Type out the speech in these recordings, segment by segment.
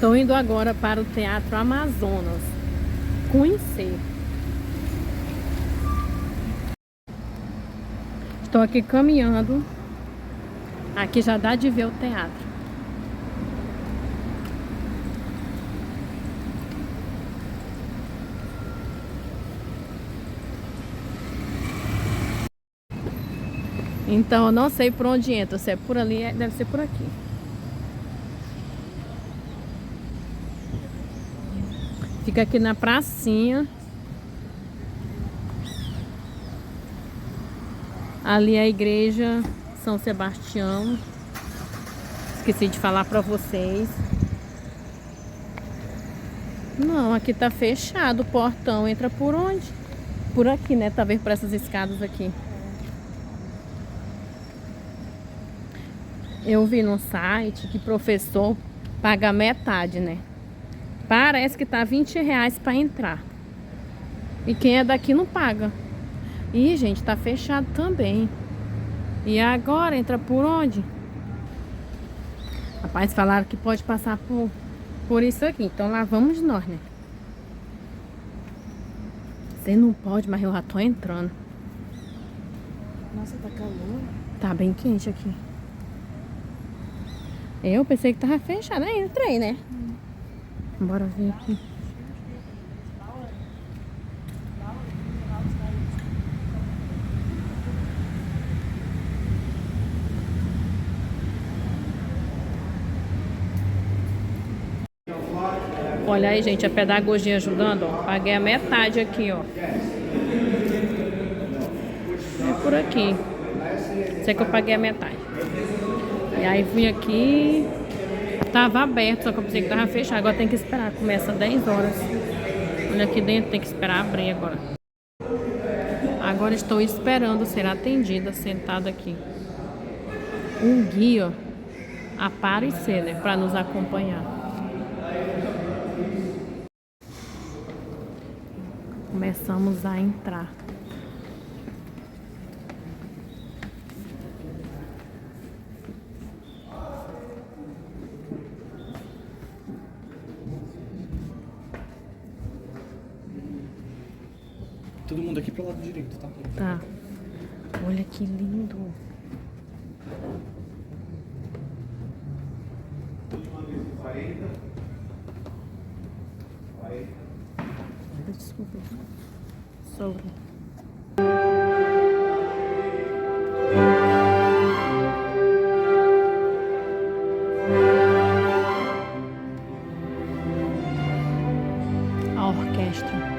Estou indo agora para o Teatro Amazonas conhecer. Estou aqui caminhando. Aqui já dá de ver o teatro. Então eu não sei por onde entra. Se é por ali, deve ser por aqui. Fica aqui na pracinha. Ali é a igreja São Sebastião. Esqueci de falar pra vocês. Não, aqui tá fechado o portão. Entra por onde? Por aqui, né? Talvez por essas escadas aqui. Eu vi no site que professor paga metade, né? Parece que tá R$20 pra entrar. E quem é daqui não paga. Ih, gente, tá fechado também. E agora, entra por onde? Rapaz, falaram que pode passar por isso aqui. Então lá vamos nós, né? Você não pode, mas eu já tô entrando. Nossa, tá calor. Tá bem quente aqui. Eu pensei que tava fechado. Aí entrei, né? Bora ver aqui. Olha aí, gente, a pedagogia ajudando, ó. Paguei a metade aqui, ó. É por aqui. Sei que eu paguei a metade. E aí vim aqui. Tava aberto, só que eu pensei que tava fechado. Agora tem que esperar. Começa 10 horas. Olha aqui dentro, tem que esperar abrir agora. Agora estou esperando ser atendida, sentada aqui. Um guia aparecer, né? Pra nos acompanhar. Começamos a entrar. Todo mundo aqui pro lado direito, tá? Tá. Olha que lindo. Desculpa. Sobre. A orquestra.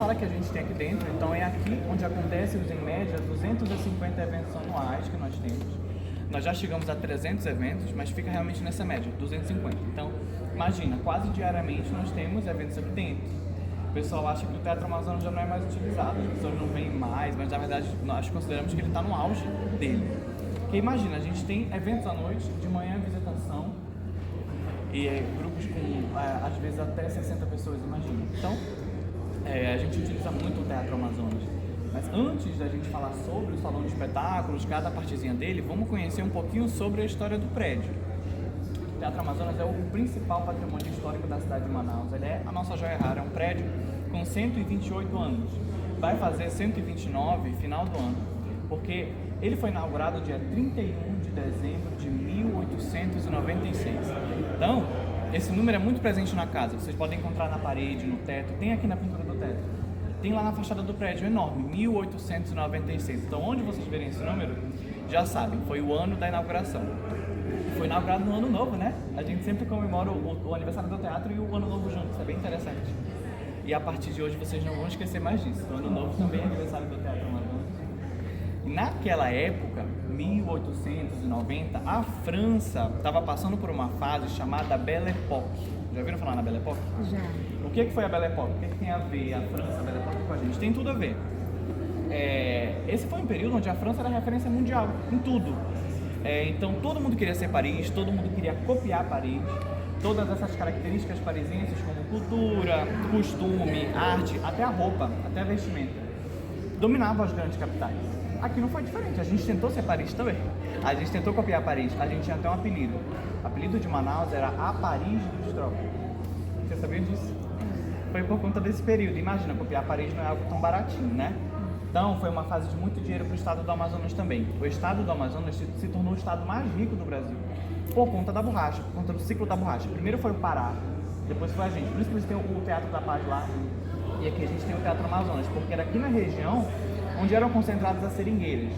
Sala que a gente tem aqui dentro, então é aqui onde acontecem os, em média, 250 eventos anuais que nós temos. Nós já chegamos a 300 eventos, mas fica realmente nessa média, 250. Então, imagina, quase diariamente nós temos eventos aqui dentro. O pessoal acha que o Teatro Amazonas já não é mais utilizado, as pessoas não vêm mais, mas na verdade nós consideramos que ele está no auge dele. Porque imagina, a gente tem eventos à noite, de manhã visitação, e grupos com, às vezes, até 60 pessoas, imagina. Então, a gente utiliza muito o Teatro Amazonas. Mas antes da gente falar sobre o salão de espetáculos, cada partezinha dele, vamos conhecer um pouquinho sobre a história do prédio. O Teatro Amazonas é o principal patrimônio histórico da cidade de Manaus. Ele é a nossa joia rara, é um prédio com 128 anos. Vai fazer 129 final do ano, porque ele foi inaugurado dia 31 de dezembro de 1896. Então, esse número é muito presente na casa. Vocês podem encontrar na parede, no teto, tem aqui na pintura do teto. Tem lá na fachada do prédio, enorme, 1896. Então, onde vocês verem esse número, já sabem, foi o ano da inauguração. Foi inaugurado no Ano Novo, né? A gente sempre comemora o aniversário do teatro e o Ano Novo juntos, é bem interessante. E a partir de hoje vocês não vão esquecer mais disso. O Ano Novo também é aniversário do Teatro Amazonas. E naquela época, 1890, a França estava passando por uma fase chamada Belle Époque. Já ouviram falar na Belle Époque? Já. O que foi a Belle Époque? O que tem a ver a França, a Belle Époque com a gente? Tem tudo a ver. Esse foi um período onde a França era referência mundial em tudo. Então todo mundo queria ser Paris, todo mundo queria copiar Paris. Todas essas características parisienses como cultura, costume, arte, até a roupa, até a vestimenta, dominavam as grandes capitais. Aqui não foi diferente, a gente tentou ser Paris também. A gente tentou copiar Paris, a gente tinha até um apelido. O apelido de Manaus era a Paris dos Trópicos. Você sabia disso? Foi por conta desse período. Imagina, copiar Paris não é algo tão baratinho, né? Então foi uma fase de muito dinheiro para o estado do Amazonas também. O estado do Amazonas se tornou o estado mais rico do Brasil por conta da borracha, por conta do ciclo da borracha. Primeiro foi o Pará, depois foi a gente. Por isso que eles têm o Teatro da Paz lá e aqui a gente tem o Teatro Amazonas, porque era aqui na região onde eram concentradas as seringueiras.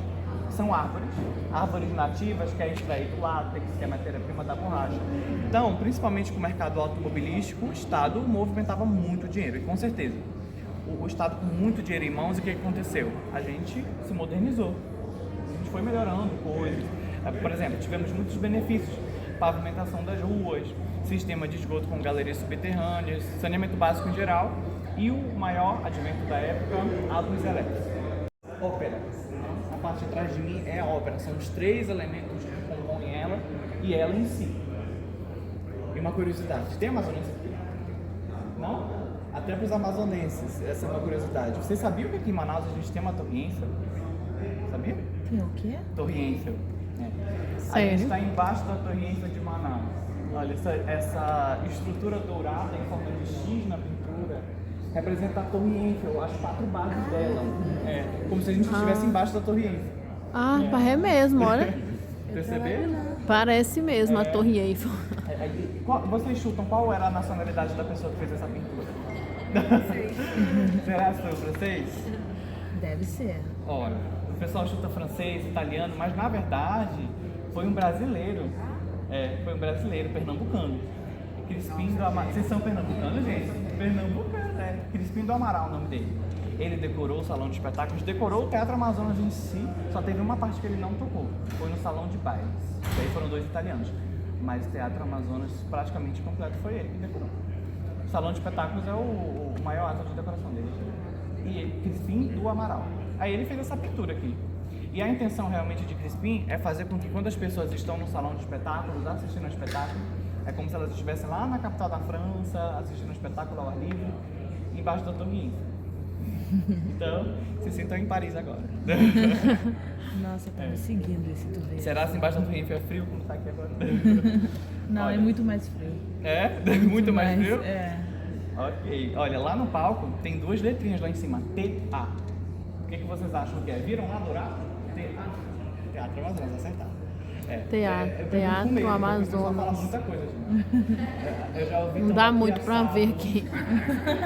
São árvores nativas que é extraído látex, que é a matéria-prima da borracha. Então, principalmente com o mercado automobilístico, o estado movimentava muito dinheiro, e com certeza. O estado com muito dinheiro em mãos, e o que aconteceu? A gente se modernizou, a gente foi melhorando coisas. Por exemplo, tivemos muitos benefícios: pavimentação das ruas, sistema de esgoto com galerias subterrâneas, saneamento básico em geral e o maior advento da época, a luz elétrica. Ópera. A parte de trás de mim é a ópera, são os 3 elementos que compõem ela e ela em si. E uma curiosidade: tem amazonense aqui? Não? Até para os amazonenses, essa é uma curiosidade. Você sabia que aqui em Manaus a gente tem uma Torre Eiffel? Sabia? Tem o quê? Torre Eiffel. A Sério? gente está embaixo da Torre Eiffel de Manaus. Olha, essa estrutura dourada em forma de X na pintura representa a Torre Eiffel, as 4 bases dela. Como se a gente estivesse embaixo da Torre Eiffel. É mesmo, olha. Perceberam? Parece mesmo a Torre Eiffel. Vocês chutam qual era a nacionalidade da pessoa que fez essa pintura? Será que foi o francês? Deve ser. Olha, o pessoal chuta francês, italiano, mas na verdade foi um brasileiro. Foi um brasileiro, pernambucano. Crispim do Amaral. Vocês são pernambucanos, gente? Pernambucano, Crispim do Amaral, o nome dele. Ele decorou o salão de espetáculos, decorou o Teatro Amazonas em si, só teve uma parte que ele não tocou. Foi no salão de bailes. Daí foram 2 italianos. Mas o Teatro Amazonas praticamente completo foi ele que decorou. O salão de espetáculos é o maior ato de decoração dele. E ele, Crispim do Amaral. Aí ele fez essa pintura aqui. E a intenção realmente de Crispim é fazer com que quando as pessoas estão no salão de espetáculos, assistindo ao espetáculo, é como se elas estivessem lá na capital da França, assistindo um espetáculo ao ar livre, embaixo da Torre Eiffel. Então, se sintam em Paris agora. Nossa, tá me seguindo esse tuveiro. Será se embaixo da Torre Eiffel é frio como tá aqui agora? Não, Olha. é muito mais frio. Muito mais frio? É. Ok. Olha, lá no palco tem 2 letrinhas lá em cima, TA. O que vocês acham que é? Viram lá dourado? TA. Teatro Amazonas, acertaram. Teatro Amazonas. Fala muita coisa, gente. Eu já ouvi. Não dá muito pra ver aqui.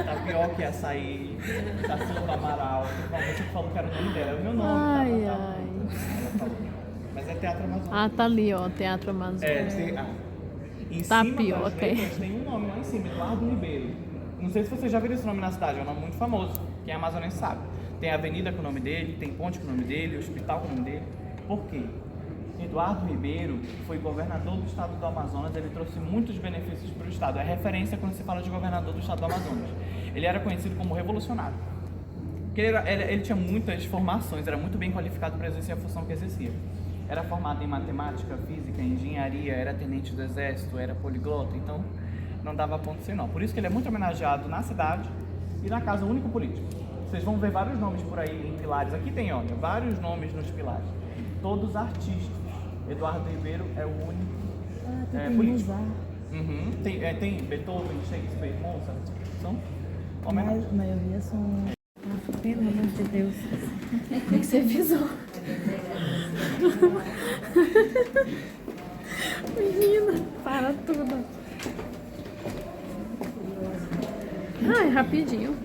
Tapioca, açaí, Saci do Amaral. Você que falou que era o nome dela, é o meu nome. Ai. Ela falou. Mas é Teatro Amazonas. Tá ali, ó, Teatro Amazonas. Em Tapioca. cima das letras tem um nome lá em cima, Eduardo Ribeiro. Não sei se vocês já viram esse nome na cidade, é um nome muito famoso. Quem é amazonense sabe. Tem avenida com o nome dele, tem ponte com o nome dele, hospital com o nome dele. Por quê? Eduardo Ribeiro foi governador do estado do Amazonas, ele trouxe muitos benefícios para o estado. É referência quando se fala de governador do estado do Amazonas. Ele era conhecido como revolucionário. Porque ele tinha muitas formações, era muito bem qualificado para exercer a função que exercia. Era formado em matemática, física, engenharia, era tenente do exército, era poliglota, então não dava ponto sem nó. Por isso que ele é muito homenageado na cidade e na Casa Único Político. Vocês vão ver vários nomes por aí em pilares. Aqui tem, olha, vários nomes nos pilares. Todos artistas. Eduardo Ribeiro é o único Tem político. Mozart. Tem Beethoven, Shakespeare, Mozart. São Mas homenagens. a maioria são... Pelo amor de Deus. O que você avisou? Menina, para tudo. Ai, rapidinho.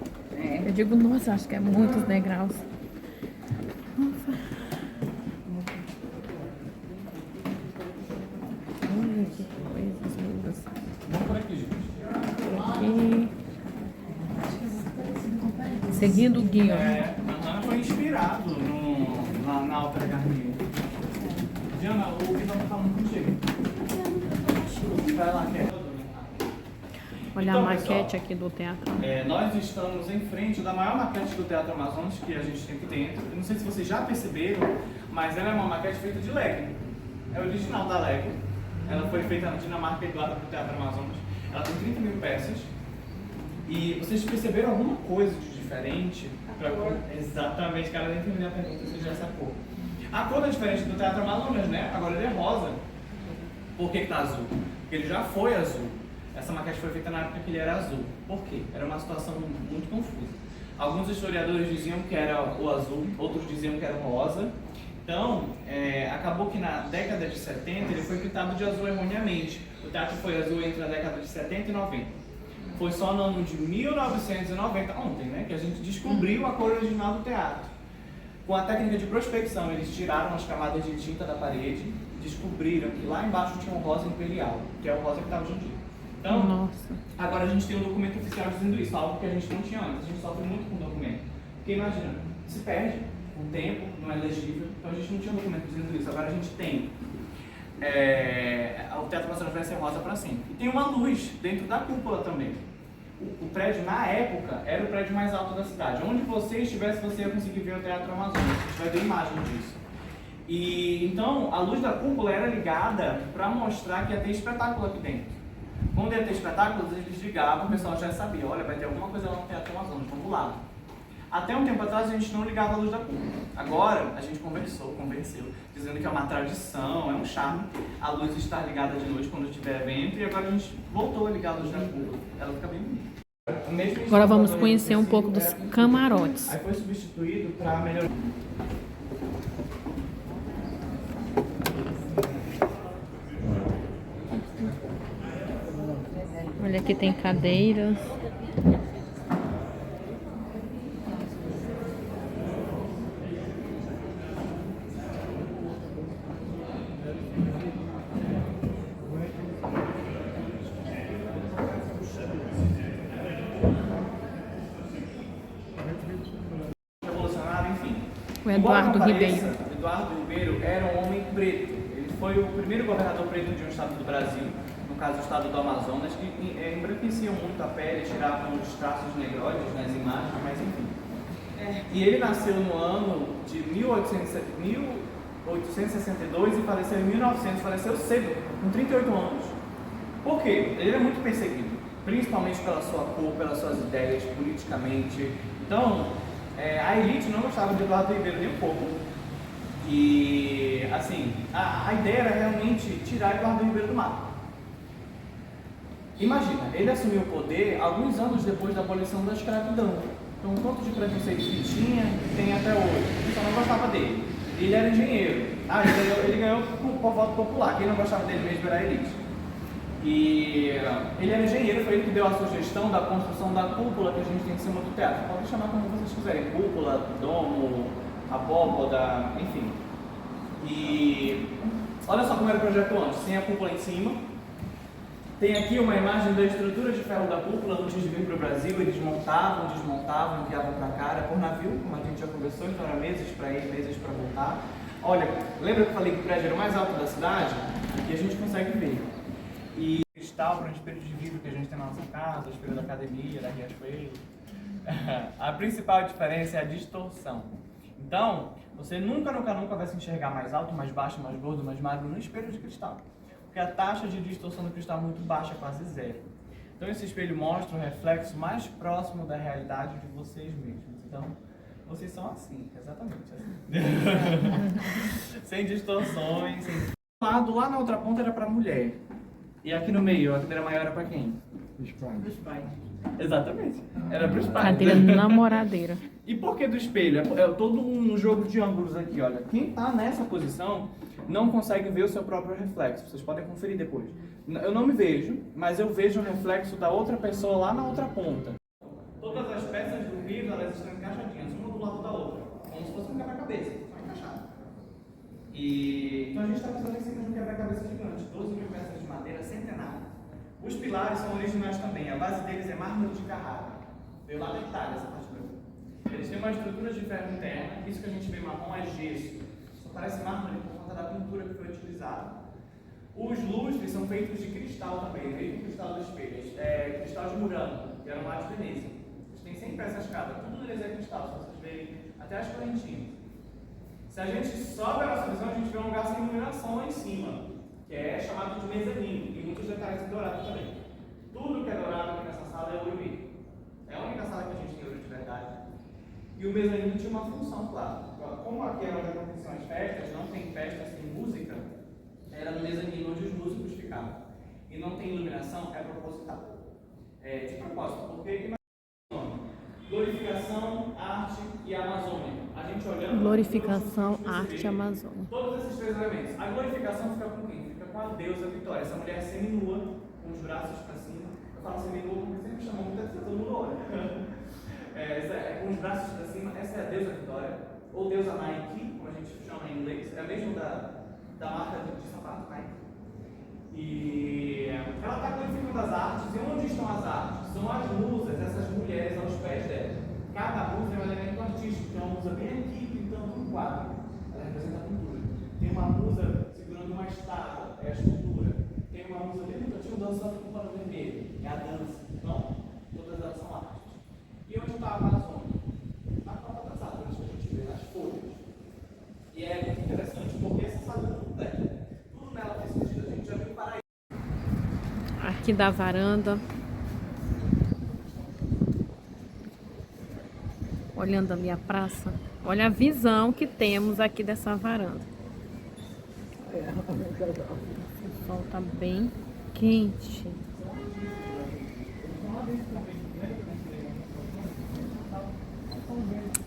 Eu digo, nossa, acho que é muitos degraus. Seguindo o guia. Foi inspirado na Ópera Garnier. Diana, o que tá falando contigo? Vai lá, quer. Olha Então, a maquete pessoal, aqui do teatro. Nós estamos em frente da maior maquete do Teatro Amazonas que a gente tem aqui dentro. Eu não sei se vocês já perceberam, mas ela é uma maquete feita de Lego. É original da Lego. Ela foi feita na Dinamarca e doada para o Teatro Amazonas. Ela tem 30 mil peças. E vocês perceberam alguma coisa de diferente? Exatamente, cara, nem terminei a pergunta, você já sacou. A cor é diferente do Teatro Amazonas, né? Agora ele é rosa. Por que tá azul? Porque ele já foi azul. Essa maquete foi feita na época que ele era azul. Por quê? Era uma situação muito confusa. Alguns historiadores diziam que era o azul, outros diziam que era o rosa. Então, acabou que na década de 70 ele foi pintado de azul erroneamente. O teatro foi azul entre a década de 70 e 90. Foi só no ano de 1990, ontem, né, que a gente descobriu a cor original do teatro. Com a técnica de prospecção, eles tiraram as camadas de tinta da parede, descobriram que lá embaixo tinha um rosa imperial, que é o rosa que está hoje em dia. Então, Nossa. agora a gente tem um documento oficial dizendo isso, algo que a gente não tinha antes. A gente sofre muito com o documento. Porque imagina, se perde o tempo, não é legível, então a gente não tinha um documento dizendo isso. Agora a gente tem. O Teatro Amazonas vai ser rosa para sempre. E tem uma luz dentro da cúpula também. O prédio, na época, era o prédio mais alto da cidade. Onde você estivesse, você ia conseguir ver o Teatro Amazonas. A gente vai ver imagem disso. E então, a luz da cúpula era ligada para mostrar que ia ter espetáculo aqui dentro. Quando ia ter espetáculos, eles ligavam, o pessoal já sabia, olha, vai ter alguma coisa lá no Teatro Amazonas, vamos lá. Até um tempo atrás a gente não ligava a luz da cúpula. Agora a gente convenceu, dizendo que é uma tradição, é um charme a luz estar ligada de noite quando tiver evento, e agora a gente voltou a ligar a luz da cúpula. Ela fica bem bonita. Agora vamos conhecer um pouco dos camarotes. Aí foi substituído para melhorar. Olha, aqui tem cadeiras. Revolucionário, enfim. O Eduardo Ribeiro. Eduardo Ribeiro era um homem preto. Ele foi o primeiro governador preto de um estado do Brasil, no caso o estado do Amazonas, que embranqueciam muito a pele, tiravam os traços negroides nas imagens, mas enfim. E ele nasceu no ano de 1862 e faleceu em 1900, faleceu cedo, com 38 anos. Por quê? Ele era muito perseguido, principalmente pela sua cor, pelas suas ideias, politicamente. Então, a elite não gostava de Eduardo Ribeiro nem um pouco. E, assim, a ideia era realmente tirar Eduardo Ribeiro do mapa. Imagina, ele assumiu o poder alguns anos depois da abolição da escravidão. Então, o quanto de preconceito que tinha, tem até hoje. Eu só não gostava dele. Ele era engenheiro. Ele ganhou por voto popular. Quem não gostava dele mesmo era a elite. E ele era engenheiro, foi ele que deu a sugestão da construção da cúpula que a gente tem em cima do teatro. Podem chamar como vocês quiserem, cúpula, domo, abóboda, enfim. E olha só como era o projeto antes, tem a cúpula em cima. Tem aqui uma imagem da estrutura de ferro da cúpula antes de vir para o Brasil. Eles montavam, desmontavam, enviavam para cá, era por navio, como a gente já conversou, então era meses para ir, meses para voltar. Olha, lembra que eu falei que o prédio era o mais alto da cidade? Aqui a gente consegue ver. E cristal para um espelho de vidro que a gente tem na nossa casa, o espelho da academia, da Riachuelo. A principal diferença é a distorção. Então, você nunca vai se enxergar mais alto, mais baixo, mais gordo, mais magro no espelho de cristal. Porque a taxa de distorção do cristal é muito baixa, quase zero. Então esse espelho mostra um reflexo mais próximo da realidade de vocês mesmos. Então, vocês são assim, exatamente assim. Sem distorções, sem... Lá na outra ponta era para mulher. E aqui no meio, a cadeira maior era para quem? Os pais. Exatamente. Era para os pais. Cadeira namoradeira. E por que do espelho? É todo um jogo de ângulos aqui, olha. Quem está nessa posição não consegue ver o seu próprio reflexo. Vocês podem conferir depois. Eu não me vejo, mas eu vejo o reflexo da outra pessoa lá na outra ponta. Todas as peças do vidro, elas estão encaixadinhas, uma do lado da outra. Como se fosse um quebra-cabeça, só encaixado. Então a gente está fazendo em cima de um quebra-cabeça gigante. 12 mil peças de madeira centenária. Os pilares são originais também. A base deles é mármore de Carrara. Veio lá da Itália essa parte branca. Eles têm uma estrutura de ferro interna, isso que a gente vê marrom é gesso. Só parece mármore por conta da pintura que foi utilizada. Os lustres são feitos de cristal também, mesmo cristal dos espelhos. Cristal de Murano, que era lá de Veneza. Eles têm 100 peças cada, tudo deles é cristal, se vocês verem, até as correntinhas. Se a gente sobe a nossa visão, a gente vê um lugar sem iluminação lá em cima, que é chamado de mezanino, e muitos detalhes em dourado também. Tudo que é dourado aqui nessa sala é ouro vivo. É a única sala que a gente tem ouro de verdade. E o mezanino tinha uma função, claro. Como aqui era onde aconteciam as festas, não tem festa sem música, era no mezanino onde os músicos ficavam. E não tem iluminação, é proposital. De propósito, porque glorificação, arte e Amazônia. A gente olhando. Glorificação, arte e Amazônia. Todos esses três elementos. A glorificação fica com quem? Fica com a deusa Vitória. Essa mulher seminua, com os braços para cima. Eu falo seminua porque sempre chamou muita atenção, todo mundo olha. Com os braços para cima, essa é a deusa Vitória. Ou deusa Nike, como a gente chama em inglês. É a mesma da marca de sapato Nike. E ela está glorificando as artes. E onde estão as artes? São as musas, essas mulheres aos pés dela. Cada musa é um elemento artístico. Tem uma musa bem aqui pintando um quadro. Ela representa a pintura. Tem uma musa segurando uma estátua, é a escultura. Tem uma musa bem no cantinho dançando com o pano vermelho, é a dança. Então, todas elas são artes. E onde está a Amazônia? Na copa das árvores que a gente vê, nas folhas. E é muito interessante, porque essa sala é tudo dela. Tudo nela fez sentido. A gente já viu para Aqui da varanda. Olhando ali a praça. Olha a visão que temos aqui dessa varanda. O sol tá bem quente.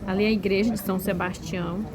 Ali é a igreja de São Sebastião.